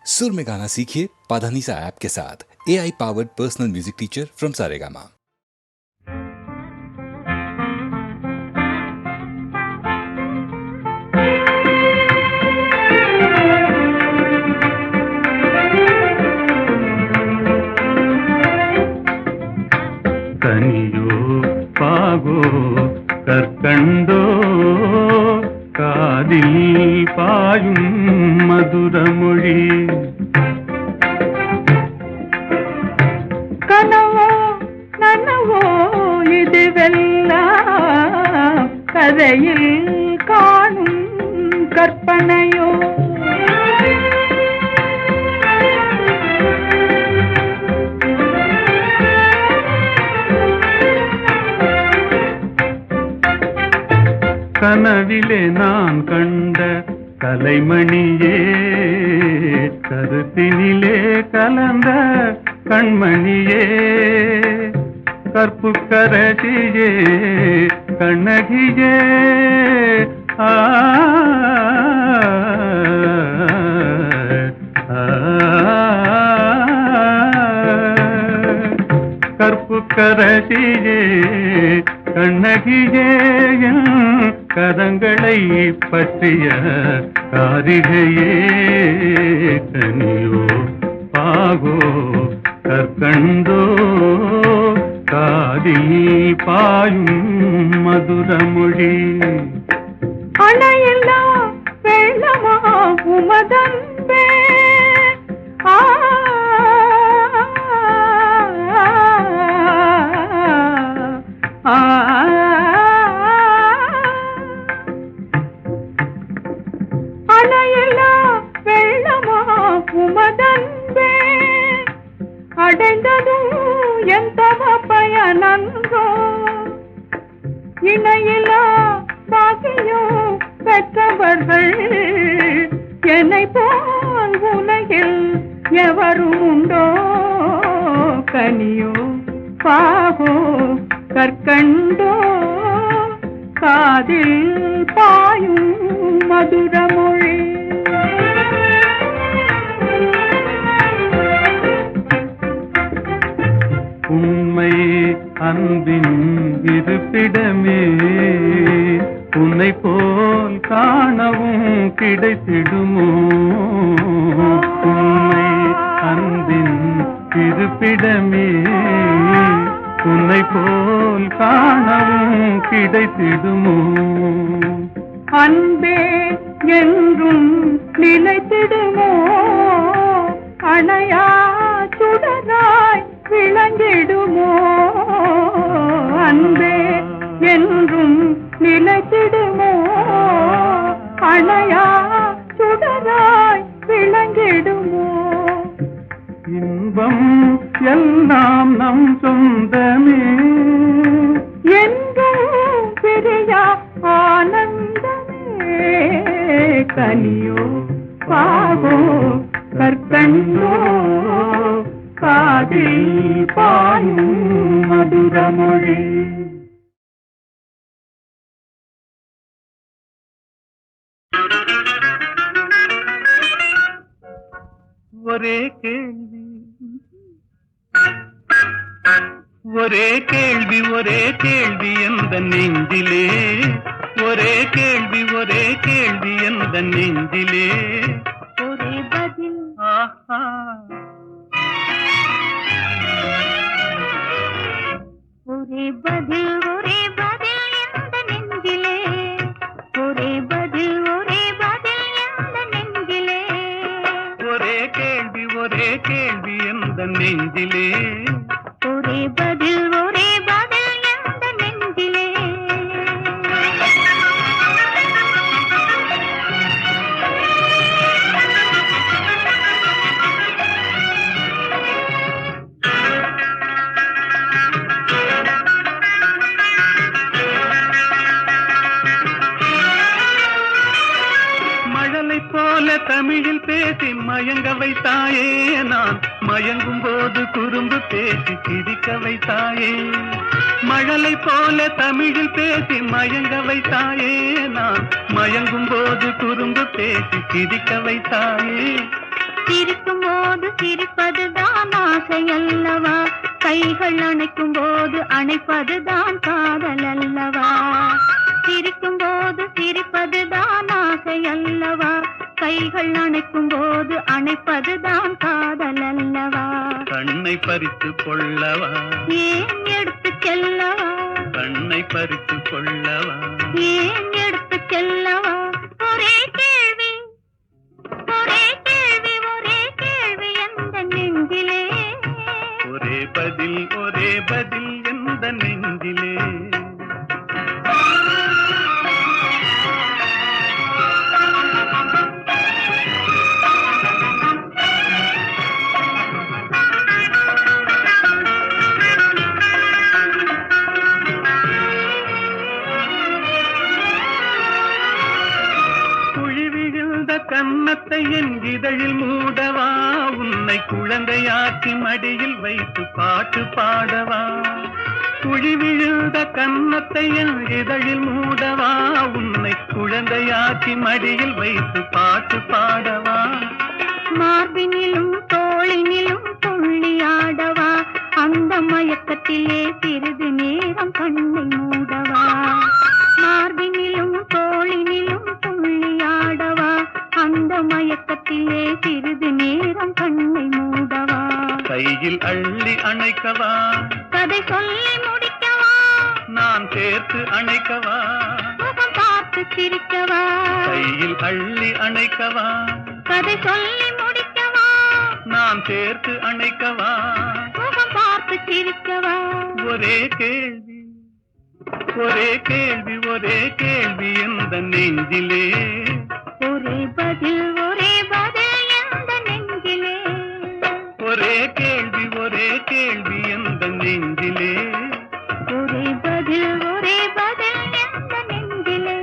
सुर में गाना सीखिए पाधानीसा ऐप के साथ। AI powered personal music teacher from Saregama. कनियो पागो कर्कंडो कादिल पायुम मधुरमொழி கனவோ நனவோ இதுவெல்லாம் கதையில் காணும் கற்பனையோ கனவிலே நான் கண்ட கலைமணியே கருத்தினிலே கலந்த கண்மணியே கற்புக்கரசியே கண்ணகியே ஆ கற்புக்கரசியே கண்ணகியே கரங்களை பற்றிய காரிகையே கனியோ பாகோ கற்கண்டோ காதில் பாயும் மதுரமொழி அணையில்லா வெள்ளமா உமதன்பே அணையில்லா வெள்ளமா உமதன்பே அடைந்ததும் எந்த பயனன்றோ இணையில்லா பாக்கியம் பெற்றவர்கள் என்னை போல் உலகில் எவரும் உண்டோ கனியோ பாகோ கற்கண்டோ காதில் பாயும் மதுரமொழி உண்மை அன்பின் இருப்பிடமே உன்னை போல் காணவும் கிடைத்திடுமோ உண்மை அன்பின் இருப்பிடமே உன்னை போல் காணவும் கிடைத்திடுமோ அன்பே என்றும் நிலைத்திடுமோ அணையா சுடராய் விளங்கிடுமோ அன்பே என்றும் நிலைத்திடுமோ அணையா சுடராய் விளங்கிடுமோ இன்பம் எல்லாம் நம் சொந்தமே என்றும் பிரியா ஆனந்தமே கனியோ பாகோ கற்கண்டோ காதில் பாயும் மதுரமொழி ஒரே கேள்வி ஒரே கேள்வி ஒரே கேள்வி எந்த நெஞ்சிலே ஒரே கேள்வி எந்த நெஞ்சிலே ஒரே பதில் ஆஹா ஒரே பதில் எந்த நெஞ்சிலே ஒரே பதில் எந்த நெஞ்சிலே ஒரே கேள்வி எந்த நெஞ்சிலே ஒரே பதில் எந்த நெஞ்சிலே மழலை போல தமிழில் பேசி மயங்க வைத்தாயே நான் மயங்கும் போது குறும்பு பேசி சிரிக்க வைத்தாயே மழலை போல தமிழில் பேசி மயங்க வைத்தாயே நான் மயங்கும் போது குறும்பு பேசி சிரிக்க வைத்தாயே சிரிக்க போது சிரிப்பதுதான் ஆசை அல்லவா, கைகள் அணைக்கும் போது அணைப்பதுதான் காதல் அல்லவா. சிரிக்கும் போது சிரிப்பதுதான் ஆசை அல்லவா, கைகள் அணைக்கும் போது அணைப்பதுதான் காதல் அல்லவா. கண்ணை பறித்து கொள்ளவா, ஏன் எடுத்து செல்லவா, கண்ணை பறித்து கொள்ளவா, ஏன் எடுத்து செல்லவா. ஒரே கேள்வி ஒரே கேள்வி ஒரே கேள்வி எந்த நெஞ்சிலே, ஒரே பதில் எந்த நெஞ்சிலே. கன்னத்தை என் இதழில் மூடவா, உன்னை குழந்தையாக்கி மடியில் வைத்து பாட்டு பாடவா. குழி விழுந்த கன்னத்தை என் இதழில் மூடவா, உன்னை குழந்தையாக்கி மடியில் வைத்து பாட்டு பாடவா. மார்பினிலும் தோளினிலும் துள்ளியாடவா, அந்த மயக்கத்திலே சிறிது நேரம் கண்ணை மூடவா. மார்பினிலும் தோளினிலும் துள்ளியாடவா, அந்த மயக்கத்திலே சிறிது நேரம் கண்ணை மூடவா. கையில் அள்ளி அணைக்கவா, கதை சொல்லி முடிக்கவா, நான் சேர்த்து அணைக்கவா, முகம் பார்த்து சிரிக்கவா. கையில் அள்ளி அணைக்கவா, கதை சொல்லி முடிக்கவா, நான் சேர்த்து அணைக்கவா, முகம் பார்த்து சிரிக்கவா. ஒரே கேள்வி ஒரே கேள்வி ஒரே கேள்வி எந்த நெஞ்சிலே, ஒரே பதில் எந்த நெஞ்சிலே. ஒரே கேள்வி எந்த நெஞ்சிலே, ஒரே பதில் எந்த நெஞ்சிலே.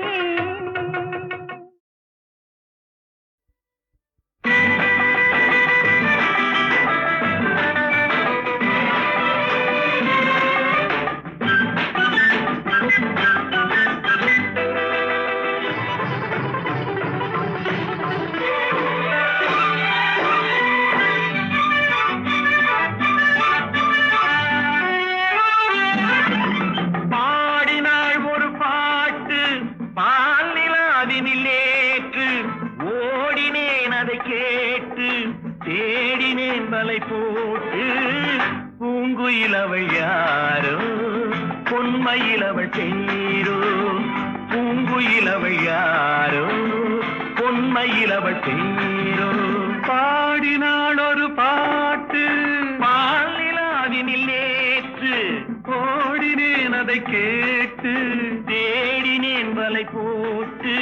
தேடினேன் வலை போட்டு, பூங்குயிலவள் யாரோ பொன்மயிலவள் பேரோ, பூங்குயிலவள் யாரோ பொன்மயிலவள் பேரோ. பாடினாள் ஒரு பாட்டு பாலிலாவினில் நேற்று, ஓடினேன் அதை கேட்டு தேடினேன் வலை போட்டு,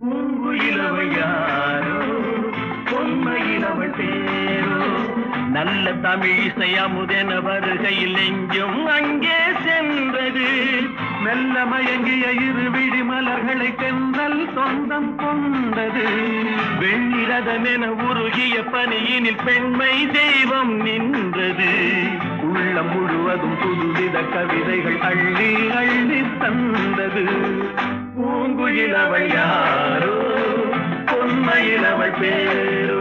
பூங்குயிலவள் யாரோ பொன்மயிலவள் பேரோ. நல்ல தமிழிசை அமுதென வருகையில் நெஞ்சும் அங்கே சென்றது, மெல்ல மயங்கிய இரு விழி மலர்களை தென்றல் சொந்தம் கொண்டது. வெண்ணிரதமென உருகிய பனியினில் பெண்மை தெய்வம் நின்றது. உள்ளம் முழுவதும் புதுவித கவிதைகள் அள்ளி அள்ளி தந்தது. பூங்குயிலவள் யாரோ பொன்மயிலவள் பேரோ.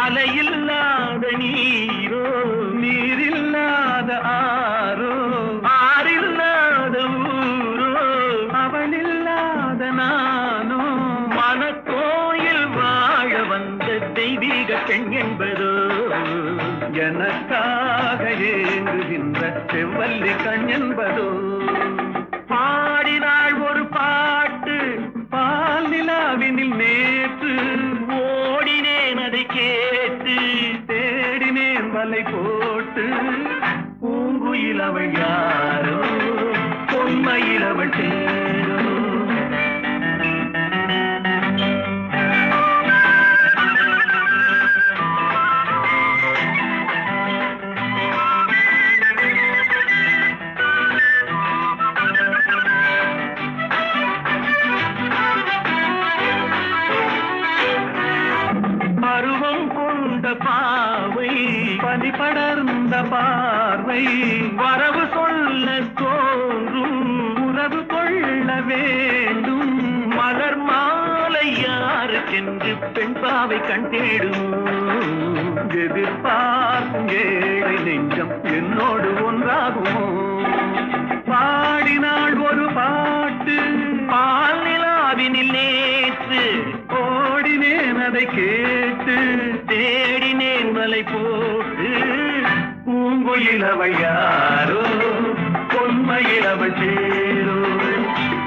அலையில்லாத நீரோ நீரில்லாத ஆரோ, ஆறில்லாத ஊரோ அவளில்லாத நானோ, மனக்கோயில் வாழ வந்த தெய்வீக பெண் என்பதோ, எனக்காக ஏங்குகின்ற செவ்வல்லி கண் என்பதோ. பாடினாள் ஒரு பாட்டு பால் நிலாவினில் நேற்று, ஓடினேன் அதை கேட்டு தேடினேன் வலை போட்டு. பூங்குயிலவள் யாரோ பொன்மயிலவள் பேரோ. படர்ந்த பார்வை வரவு சொல்ல தோன்றும் உறவு கொள்ள வேண்டும் மலர் மாலை யாருக்கென்று பெண் பாவை கண் தேடும் எதிர்பார்க்கும் ஏழை நெஞ்சம் என்னோடு ஒன்றாகுமோ பாடினாள் ஒரு பாட்டு பால் நிலாவினில் நேற்று ஓடினேன் அதை கேட்டு தேடினேன் வலை போட்டு பூங்குயிலவள் யாரோ பொன்மையிலவள் சேரோ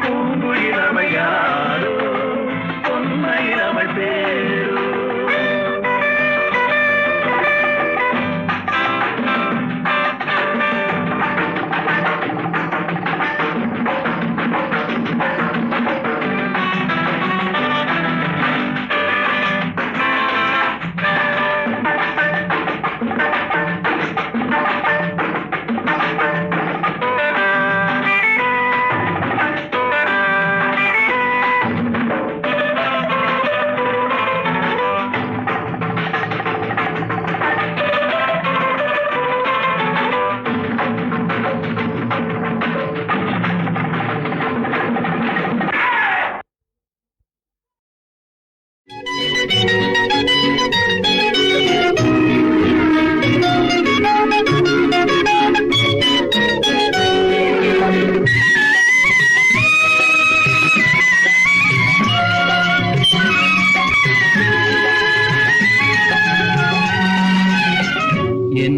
பூங்குயிலவள் யாரோ பொன்மையிலவள் சேரோ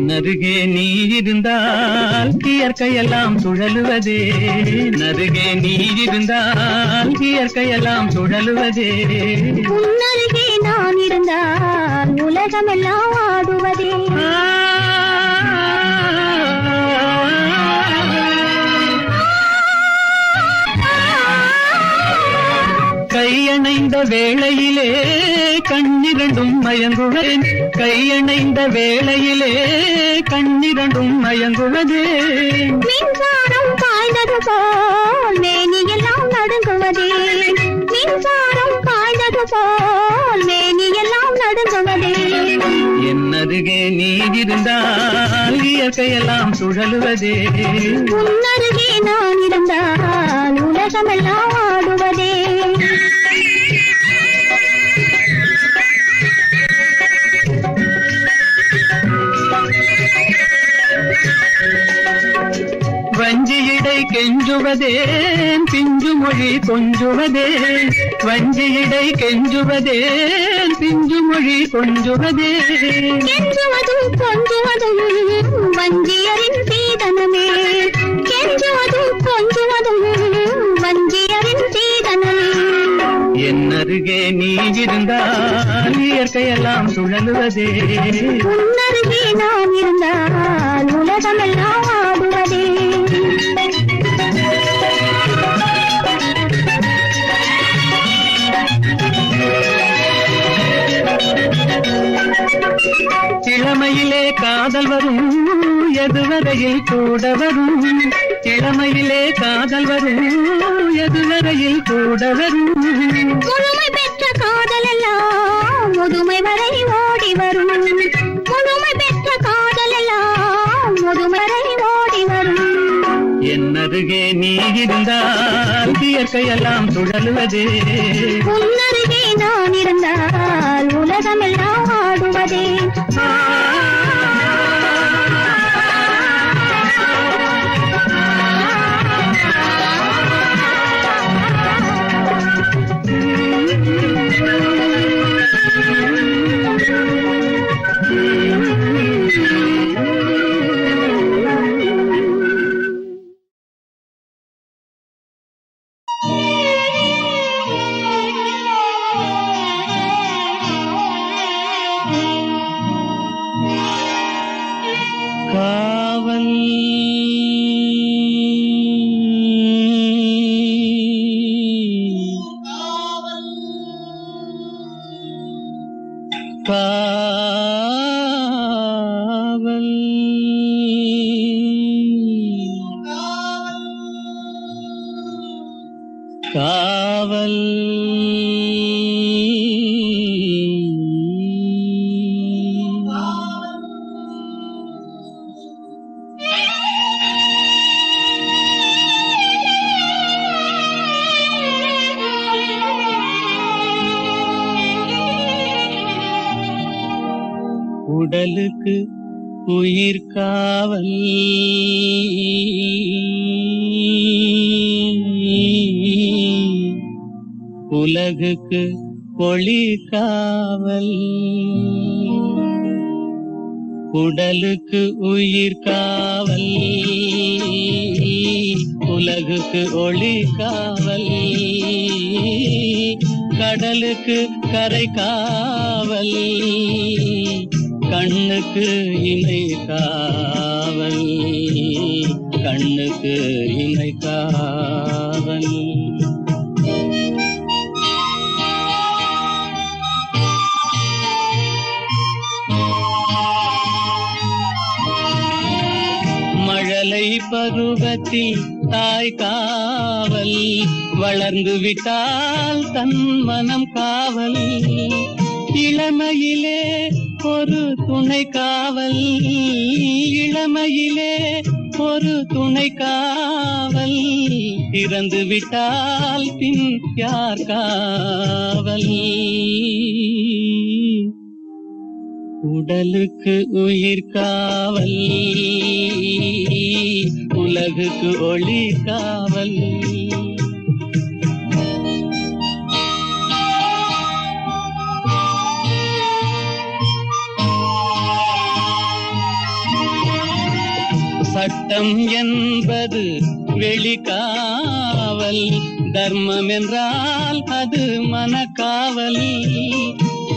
நருகே நீ இருந்தால் இயற்கையெல்லாம் சுழலுவதே நருகே நீ இருந்தால் இயற்கையெல்லாம் சுழலுவதே உன்னருகே நான் இருந்தால் உலகமெல்லாம் ஆடுவதே கையணைந்த வேளையிலே கண்ணிரண்டும் மயங்குவேன் கையணைந்த வேளையிலே கண்ணிரண்டும் மயங்குவதே மின்சாரம் பாய்ந்தது போல் மேனியெல்லாம் நடுங்குவதே மின்சாரம் பாய்ந்தது போல் மேனியெல்லாம் நடுங்குவதே என்னருகே நீ இருந்தால் இயற்கையெல்லாம் சுழலுவதே உன்னருகே நான் இருந்தால் உலகமெல்லாம் ஆடுவதே வஞ்சியிடை கெஞ்சுவதேன் பிஞ்சு மொழி கொஞ்சுவதே வஞ்சியிடை கெஞ்சுவதேன் பிஞ்சு மொழி கொஞ்சுவதே கெஞ்சுவதும் கொஞ்சுவதும் வஞ்சியரின் சீதனமே கெஞ்சுவதும் கொஞ்சுவதும் வஞ்சியரின் சீதனமே என்னருகே நீ இருந்தால் இயற்கையெல்லாம் சுழலுவதே உன்னருகே நான் இருந்தால் உலகமெல்லாம் ஆடுவதே இளமையிலே காதல் வரும் எதுவரையில் கூட வரும் இளமையிலே காதல் வரும் எதுவரையில் கூட வரும் முழுமை பெற்ற காதல் எல்லாம் முதுமை வரை ஓடி வரும் முழுமை பெற்ற காதல் எல்லாம் முதுமை வரை ஓடி வரும் என்னருகே நீ இருந்தால் இயற்கையெல்லாம் சுழலுவதே உன்னருகே நான் இருந்தால் உலகமெல்லாம் ஆடுவதே காவல் உடலுக்கு உயிர் காவல் உலகுக்கு ஒளி காவல் உடலுக்கு உயிர் காவல் உலகுக்கு ஒளி காவல் கடலுக்கு கரை காவல் கண்ணுக்கு இமை காவல் கண்ணுக்கு இமை காவல் மழலை பருவத்தில் தாய் காவல் வளர்ந்து விட்டால் தன் மனம் காவல் இளமையிலே ஒரு துணை காவல் இளமையிலே ஒரு துணை காவல் இறந்து விட்டால் பின் யார் காவல் உடலுக்கு உயிர் காவல் உலகுக்கு ஒளி காவல் சட்டம் என்பது வெளிக்காவல் தர்மம் என்றால் அது மனக்காவல்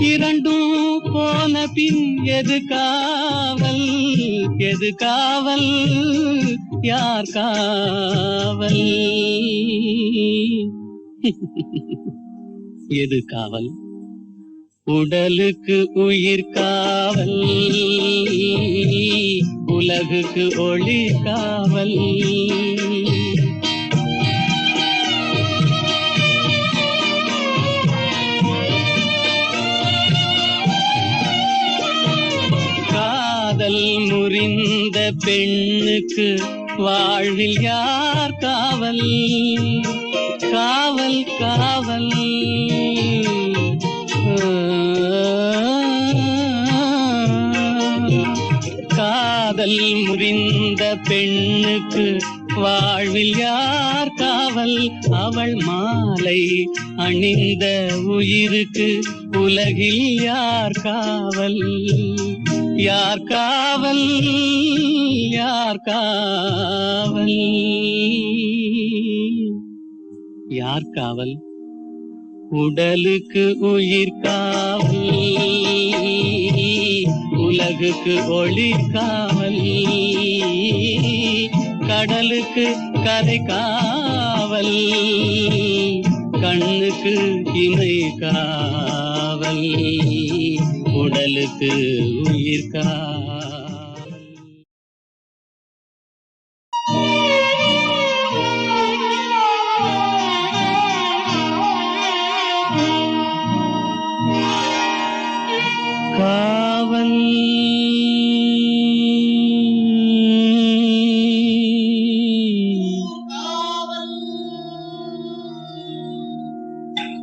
இரண்டும் போன பின் எது காவல் எது காவல் யார் காவல் எது காவல் உடலுக்கு உயிர் காவல் உலகுக்கு ஒளி காவல் காதல் முறிந்த பெண்ணுக்கு வாழ்வில் யார் காவல் காவல் காவல் காதல் முறிந்த பெண்ணுக்கு வாழ்வில் யார் காவல் அவள் மாலை அணிந்த உயிருக்கு உலகில் யார் காவல் யார் காவல் யார் காவல் யார் காவல் உடலுக்கு உயிர் காவல் உலகுக்கு ஒளி காவல் கடலுக்கு கரை காவல் கண்ணுக்கு இமை காவல் உடலுக்கு உயிர் காவல்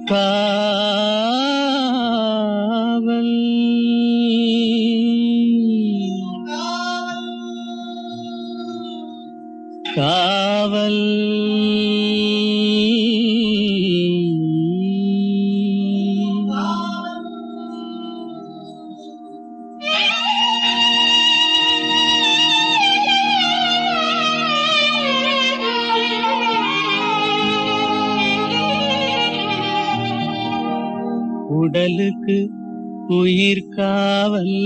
காவல் காவல் காவல் உடலுக்கு உயிர் காவல்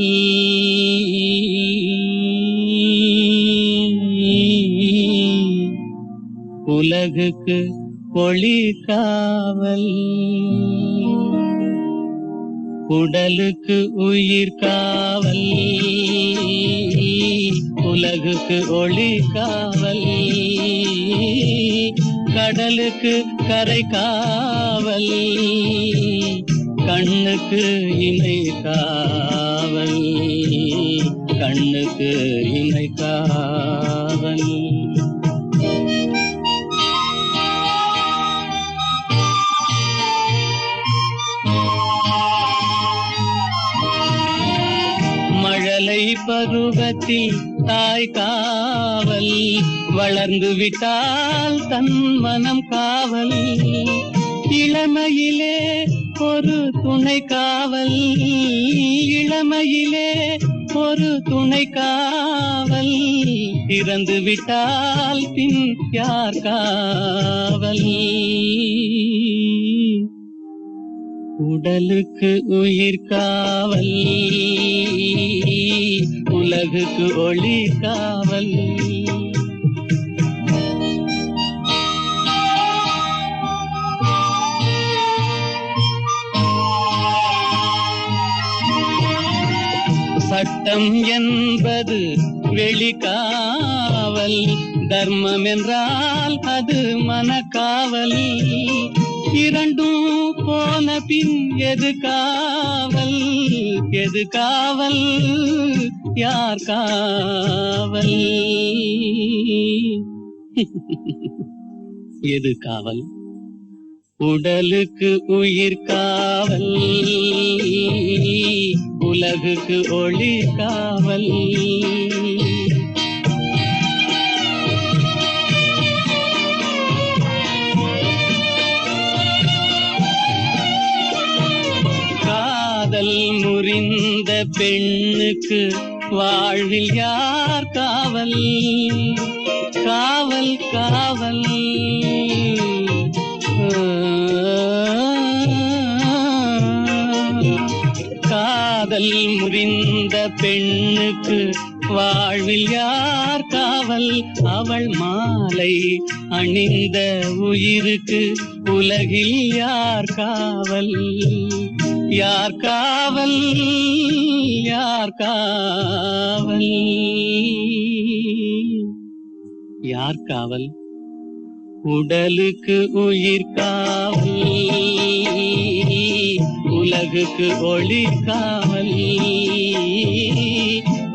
உலகுக்கு ஒளி காவல் உடலுக்கு உயிர் காவல் உலகுக்கு ஒளி காவல் கடலுக்கு கரை காவல் கண்ணுக்கு இமை காவல் கண்ணுக்கு இமை காவல் பருவத்தில் தாய் காவல், வளர்ந்து விட்டால் தன் மனம் காவல். இளமையிலே ஒரு துணை காவல், இளமையிலே ஒரு துணை காவல். இறந்து விட்டால் பின் யார் காவல்? உடலுக்கு உயிர் காவல், உலகுக்கு ஒளி காவல். சட்டம் என்பது வெளிக்காவல், தர்மம் என்றால் அது மனக்காவல். இரண்டும் போன பின் எது காவல்? எது காவல்? யார் காவல்? எது காவல்? உடலுக்கு உயிர் காவல், உலகுக்கு ஒளி காவல். காதல் முறிந்த பெண்ணுக்கு வாழ்வில் யார் காவல்? காவல் காவல். காதல் முறிந்த பெண்ணுக்கு வாழ்வில் யார் காவல்? அவள் மாலை அணிந்த உயிருக்கு உலகில் யார் காவல்? யார் காவல்? யார் காவல்? யார் காவல்? உடலுக்கு உயிர் காவல், உலகுக்கு ஒளி காவல்.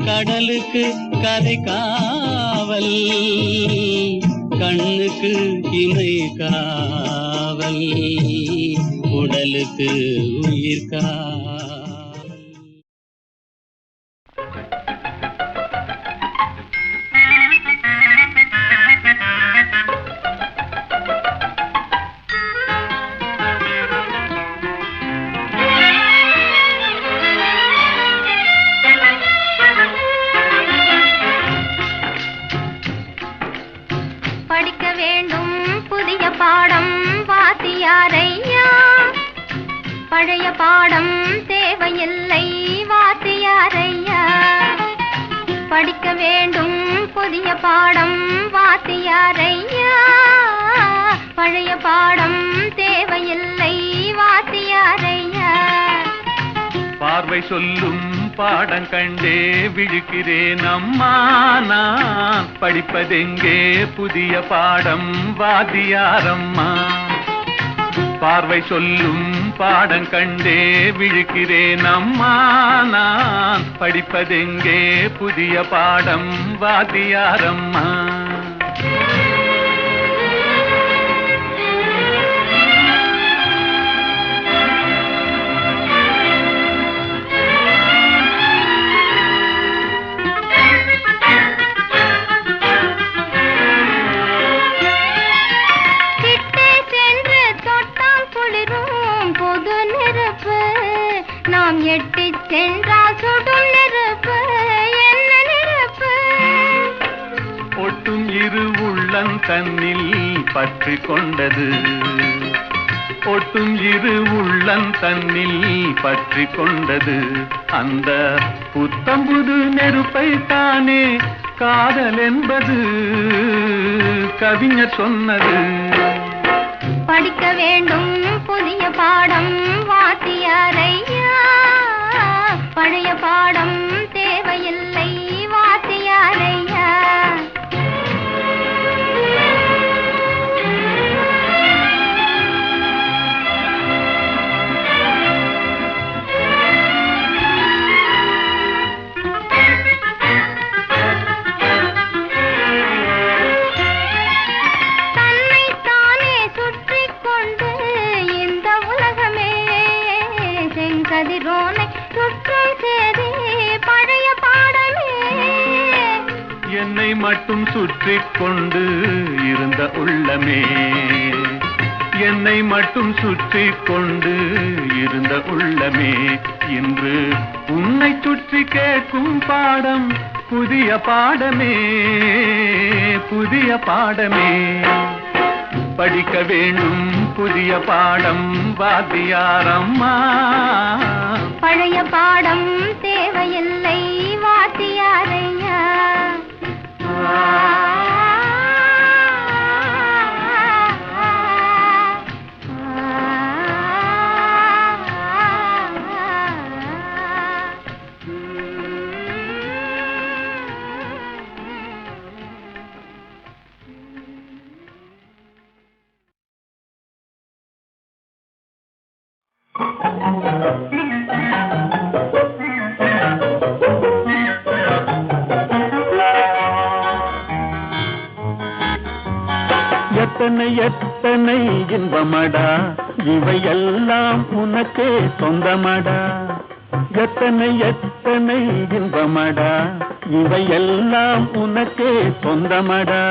கடலுக்கு கரை காவல், கண்ணுக்கு இமை காவல், உடலுக்கு உயிர் காவல். படிக்க வேண்டும் புதிய பாடம் வாத்தியாரையா, பழைய பாடம் தேவையில்லை வாத்தியாரையா. படிக்க வேண்டும் புதிய பாடம் வாத்தியாரையா, பழைய பாடம் தேவையில்லை வாத்தியாரையா. பார்வை சொல்லும் பாடம் கண்டே விழுக்கிறேன் அம்மா நான், படிப்பதெங்கே புதிய பாடம் வாத்தியாரம்மா. பார்வை சொல்லும் பாடம் கண்டே விழுக்கிறேன் அம்மா நான், படிப்பதெங்கே புதிய பாடம் வாத்தியாரம்மா. நாம் எட்டி சென்றால் சுடும் நெருப்பு, என்ன நெருப்பு? ஒட்டும் இரு உள்ளம் தன்னில் பற்றி கொண்டது, ஒட்டும் இரு உள்ளம் தன்னில் பற்றி கொண்டது. அந்த புத்தம்புது நெருப்பை தானே காதல் என்பது கவிஞர் சொன்னது. படிக்க வேண்டும் புதிய பாடம் வாத்தியாரையா, பழைய பாடம் தேவையில்லை வாத்தியாரையா. தன்னைத்தானே சுற்றிக் கொண்டு இந்த மட்டும் சுற்றி கொண்டு இருந்த உள்ளமே, என்னை மட்டும் சுற்றி கொண்டு இருந்த உள்ளமே, இன்று உன்னை சுற்றி கேட்கும் பாடம் புதிய பாடமே, புதிய பாடமே. படிக்க வேண்டும் புதிய பாடம் வாத்தியாரம்மா, பழைய பாடம் தேவையில்லை வாத்தியாரையா. எத்தனை எத்தனை இன்பமடா இவையெல்லாம் உனக்கே சொந்தமடா, எத்தனை எத்தனை இன்பமடா இவையெல்லாம் உனக்கே சொந்தமடா.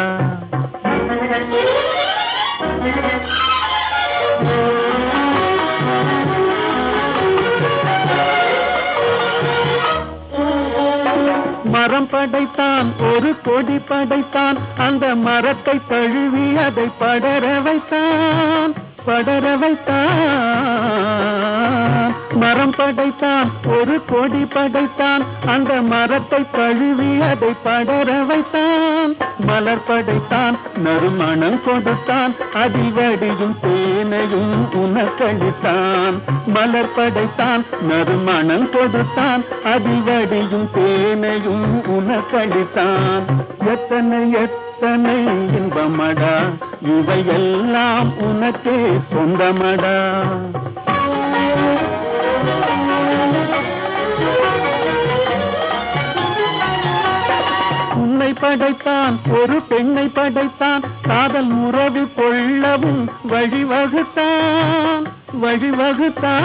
மரம் படைத்தான் ஒரு கொடி படைத்தான், அந்த மரத்தை தழுவி அதை படர வைத்தான், படர வைத்தான். மரம் படைத்தான் ஒரு கொடி படைத்தான், அந்த மரத்தை தழுவி அதை படர வைத்தான். மலர் படைத்தான் நறுமணம் கொடுத்தான், அதில் வடியும் தேனையும் உனக்களித்தான். மலர் படைத்தான் நறுமணம் கொடுத்தான், அதில் வடியும் தேனையும் உனக்களித்தான். எத்தனை எத்தனை இன்பமடா இவையெல்லாம் உனக்கே சொந்தமடா. உன்னை படைத்தான் ஒரு பெண்ணை படைத்தான், காதல் உறவு கொள்ளவும் வழிவகுத்தான், வழிவகுத்தான்.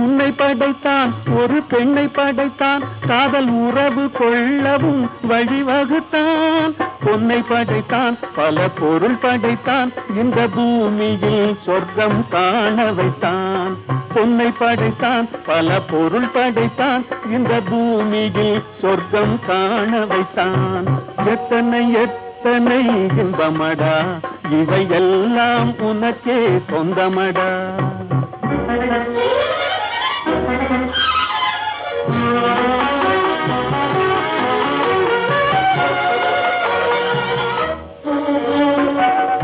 உன்னை படைத்தான் ஒரு பெண்ணை படைத்தான், காதல் உறவு கொள்ளவும் வழிவகுத்தான். பொன்னை படைத்தான் பல பொருள் படைத்தான், இந்த பூமியில் சொர்க்கம் காண வைத்தான். பொன்னை படைத்தான் பல பொருள் படைத்தான், இந்த பூமியில் சொர்க்கம் காண வைத்தான். எத்தனை எத்தனை இன்பமடா இவையெல்லாம் உனக்கே சொந்தமடா.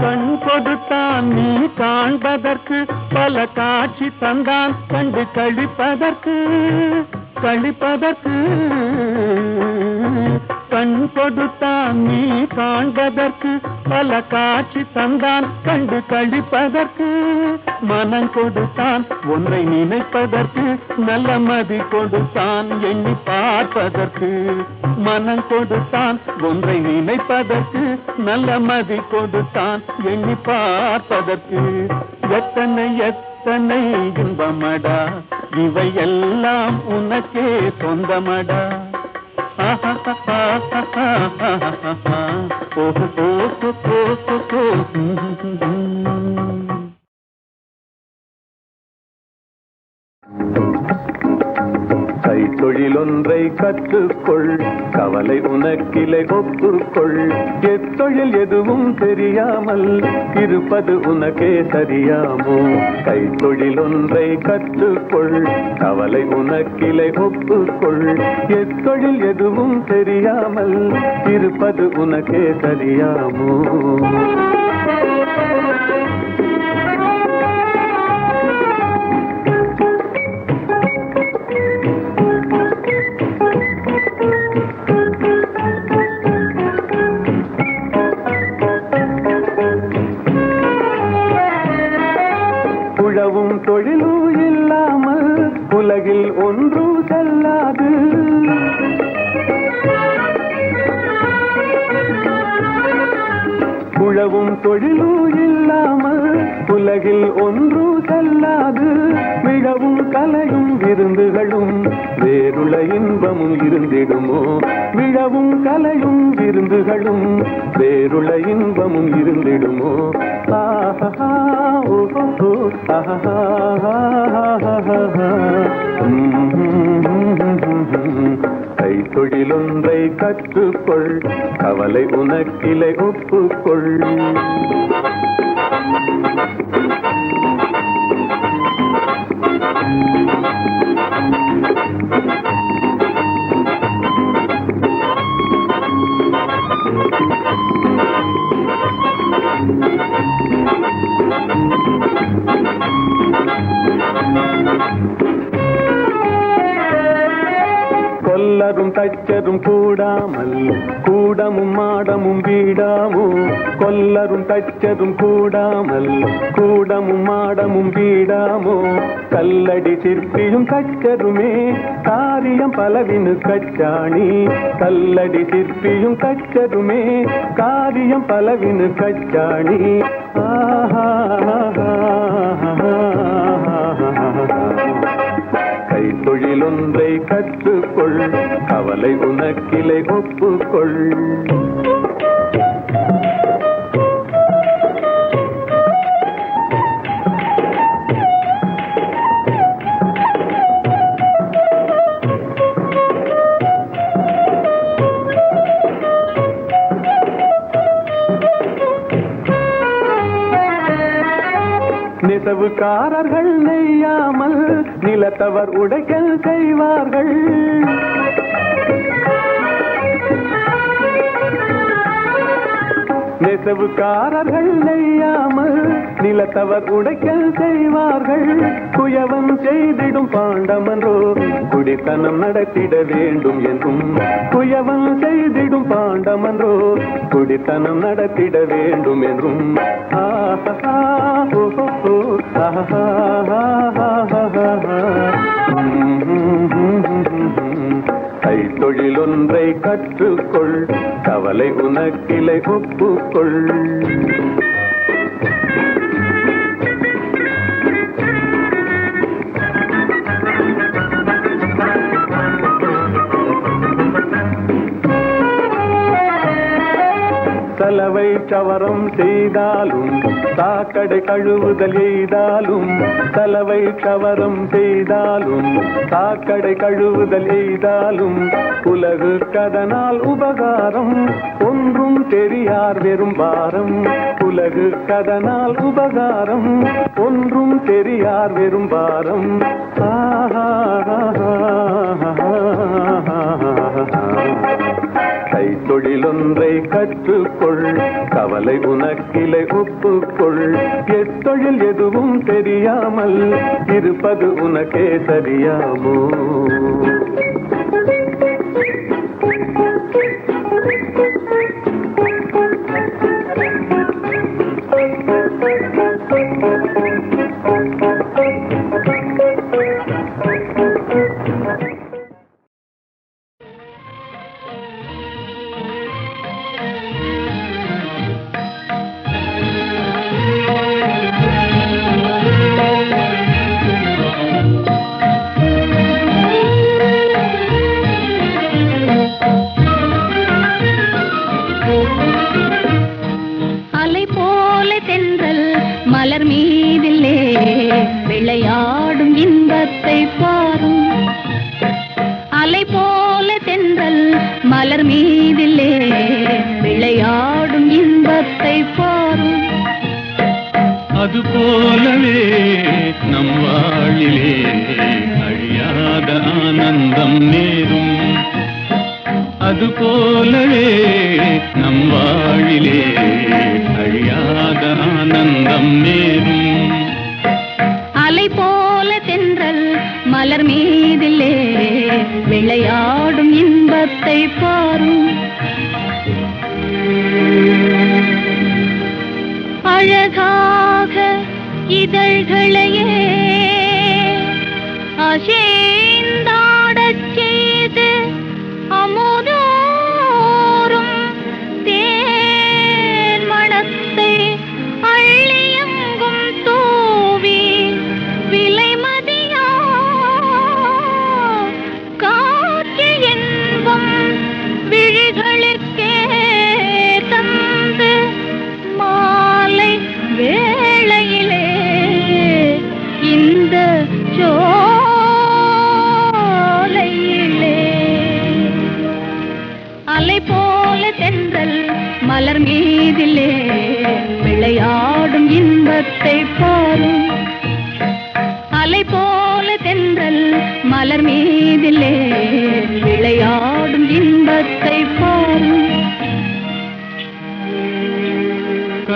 கண் கொடுத்தான் நீ காண்பதற்கு, பல காட்சி தந்தான் கண்டு கழிப்பதற்கு, கழிப்பதற்கு. கண் கொடுத்தான் நீ காண்பதற்கு, பல காட்சி தந்தான் கண்டு கழிப்பதற்கு. மனம் கொடுத்தான் ஒன்றை நினைப்பதற்கு, நல்ல மதி கொடுத்தான் எண்ணி பார்ப்பதற்கு. மனம் கொடுத்தான் ஒன்றை நினைப்பதற்கு, நல்ல மதி கொடுத்தான் எண்ணி பார்ப்பதற்கு. எத்தனை எத்தனை இன்பமடா இவையெல்லாம் உனக்கே சொந்தமடா. கைத்தொழிலொன்றை கற்றுக்கொள், கவலை உனக்கிலை ஒப்புக்கொள். எத்தொழில் எதுவும் தெரியாமல் இருப்பது உனக்கே சரியாமோ? கைத்தொழிலொன்றை கற்றுக்கொள், கவலை உனக்கிலை ஒப்புக்கொள். எத்தொழில் எதுவும் தெரியாமல் இருப்பது உனக்கே சரியாமோ? உழவும் தொழிலும் இல்லாமல் உலகில் ஒன்று செல்லாது. உழவும் தொழிலும் இல்லாமல் உலகில் ஒன்று செல்லாது. விழவும் கலையும் விருந்துகளும் வேறுள்ள இன்பமும் இருந்திடுமோ. விழவும் கலையும் விருந்துகளும் வேறுள்ள இன்பமும் இருந்திடுமோ. ஆஹா ஓஹோ ஆஹா. கைத்தொழிலொன்றை கற்றுக்கொள், கவலை உனக்கிலை ஒப்புக்கொள். கொல்லரும் தச்சரும் கூடாமல் கூடமும் மாடமும் வீடாமோ. கொல்லரும் தச்சரும் கூடாமல் கூடமும் மாடமும் வீடாமோ. கல்லடி சிற்பியும் தச்சருமே காரியம் பலவினு கச்சாணி. கல்லடி சிற்பியும் தச்சருமே காரியம் பலவினு கச்சாணி. கைத்தொழிலொன்றை கற்றுக்கொள், கவலை உனக்கிலை ஒப்புக்கொள். நெசவுக்காரர்கள் நெய்யாமல் நிலத்தவர் உடைக்கல் செய்வார்கள். நெசவுக்காரர்கள் நெய்யாமல் நிலத்தவர் உடைக்கல் செய்வார்கள். குயவன் செய்திடும் பாண்டமன்றோ குடித்தனம் நடத்திட வேண்டும் என்றும். குயவன் செய்திடும் பாண்டமன்றோ குடித்தனம் நடத்திட வேண்டும் என்றும். ஆஹா ஓஹோ ஆஹா. கைத்தொழிலொன்றை கற்றுக்கொள், கவலை உனக்கிலை ஒப்புக்கொள். சலவை சவரம் செய்தாலும் சாக்கடை கழுவுதல் எய்தாலும். சலவை சவரம் செய்தாலும் சாக்கடை கழுவுதல் எய்தாலும். உலகு கதனால் உபகாரம் ஒன்றும் தெரியார் வெறும் பாரம். உலகு கதனால் உபகாரம் ஒன்றும் தெரியார் வெறும் பாரம். கைத்தொழிலொன்றை கற்றுக்கொள், கவலை உனக்கிலை ஒப்புக்கொள். எத்தொழில் எதுவும் தெரியாமல் இருப்பது உனக்கே சரியாமோ. மலர் மீதிலே விளையாடும் இன்பத்தை பாரும். அலை போல தென்றல் மலர் மீதிலே விளையாடும் இன்பத்தை பாரும். அதுபோலவே நம் வாழிலே அழியாத ஆனந்தம் நேரும். அதுபோலவே நம் வாழிலே அழியாத ஆனந்தம் நேரும். அலை போல தென்றல் மலர் மீதிலே விளையாடும் இன்பத்தை பாரும். அழகாக இதழ்களையே அசைந்தாடச் செய்து அமுதோறும் தேன் மணக்க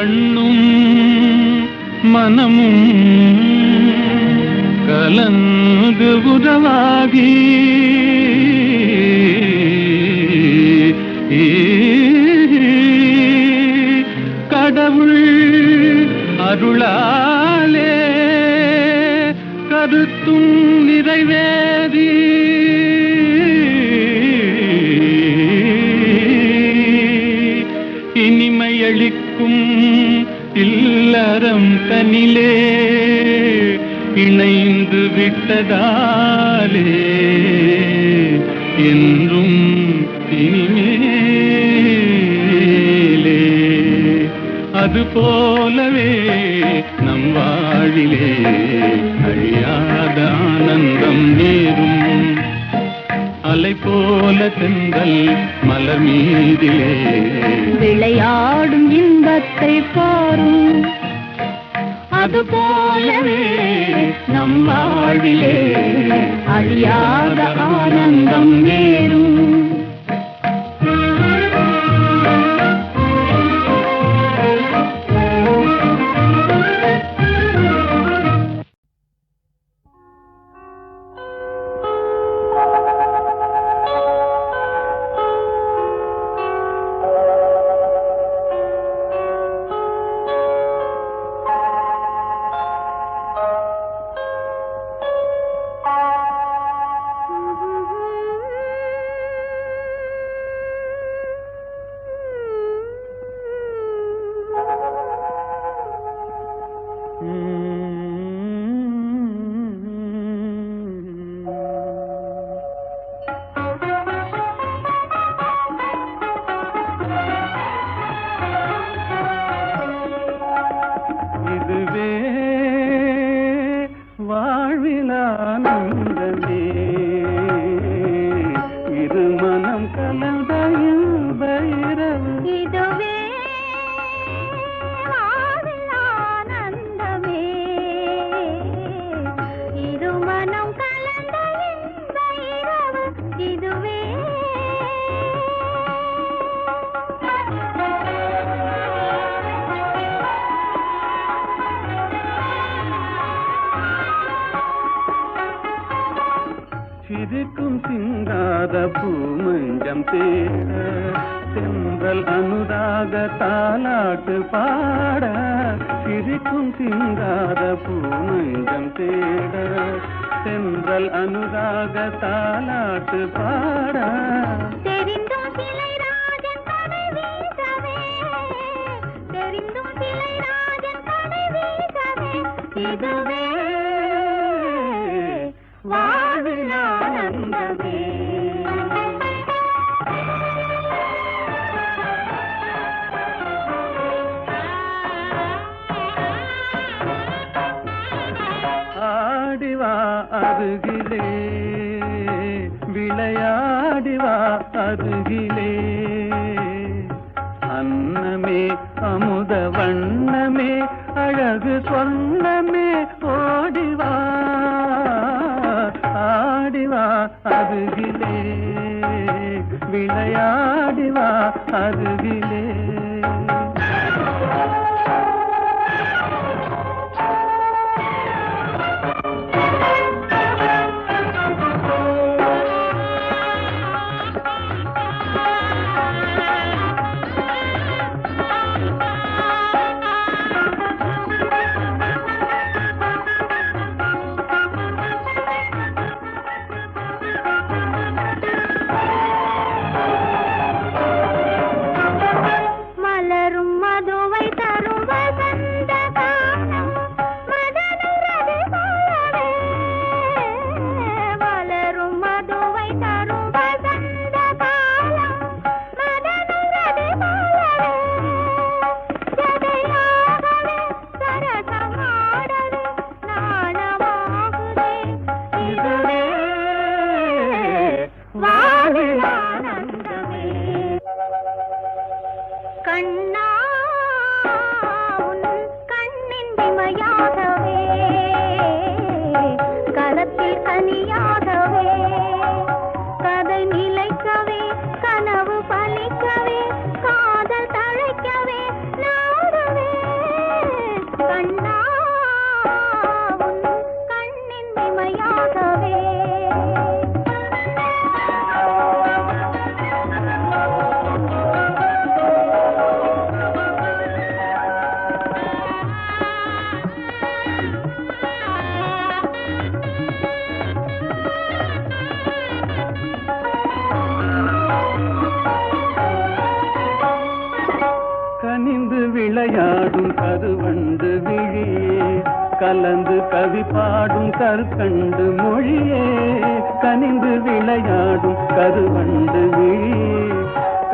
கண்ணும் மனமும் கலந்து உறவாகி கடவுள் அருளாலே கருத்தும் நிறைவேறி இனிமையளிக்கும் இல்லறம் தனிலே இணைந்து விட்டதாலே என்றும் இனிமேலே அதுபோலவே நம் வாழிலே அழியாத ஆனந்தம் நேரும் அலை போல தென்றல் மலர் மீதிலே விளையாடும் இன்பத்தை பாரும் அதுபோலவே நம் வாழிலே அழியாத ஆனந்தம் நேரும். இதுவே வாழ்விலானந்தமே இரு மனம் கலந்த இன்பைரவு இதுவே ஆனந்தமே இருமனம் கலந்த இன்ப இரவு இதுவே சிரிக்கும் சிங்காத பூமஞ்சம் தேட தென்றல் அனுராக தாலாட்டு பாட சிரிக்கும் சிங்காத பூமஞ்சம் தேட தென்றல் அனுராக தாலாட்டு பாட தெரிந்தும் சிலை ராஜன் கடை வீசவே தெரிந்தும் சிலை ராஜன் கடை வீசவே இதுவே வாழ்விலானந்தமே ஆடிவா அருகிலே விளையாடிவா அருகிலே அன்னமே அமுத வண்ணமே அழகு சொன்னமே ஓடிவா ஆடிவா அருகிலே விளையாடிவா அருகிலே கருவண்டு விழியே கலந்து கவி பாடும் கற்கண்டு மொழியே கனிந்து விளையாடும் கருவண்டு விழியே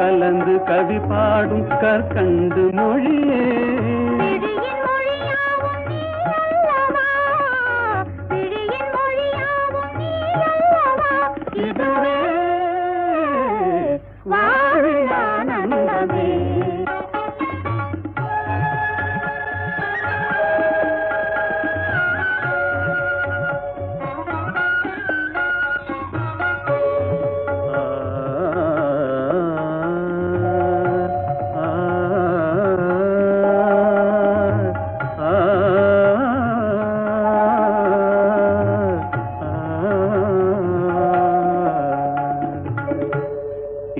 கலந்து கவி பாடும் கற்கண்டு மொழியே விழியின் மொழியாவும் நீ அல்லவா, விழியின் மொழியாவும் நீ அல்லவா, இதுவே வாழ்வில் ஆனந்தமே.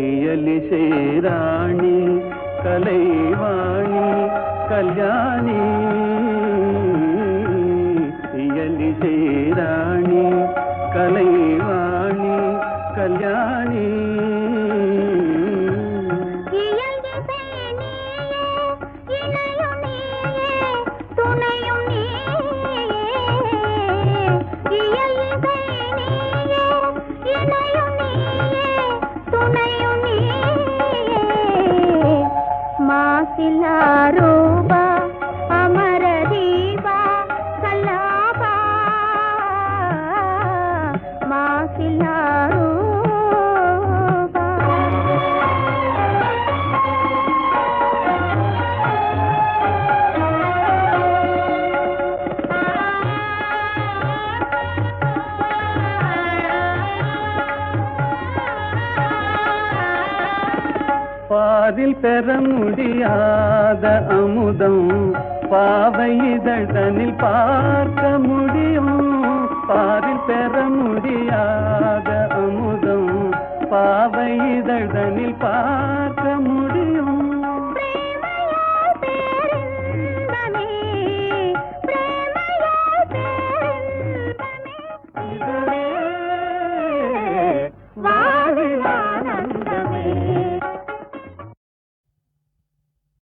இயலிசை ராணி கலைவாணி கல்யாணி இயலிசை ராணி கலைவாணி கல்யாணி இயல்கிசை நீயே, இணையும் நீயே, துணையும் நீயே. இயல்கிசை நீயே, இணையும் நீயே, துணையும் நீயே. மாசிலா ரூபா அமர தீபா கல்லாபா மாசிலா ரூபா. பாரில் பெற முடியாத அமுதம் பாவை இதழ்தனில் பார்க்க முடியும் பாரில் பெற முடியாத அமுதம் பாவை இதழ்தனில் பார்க்க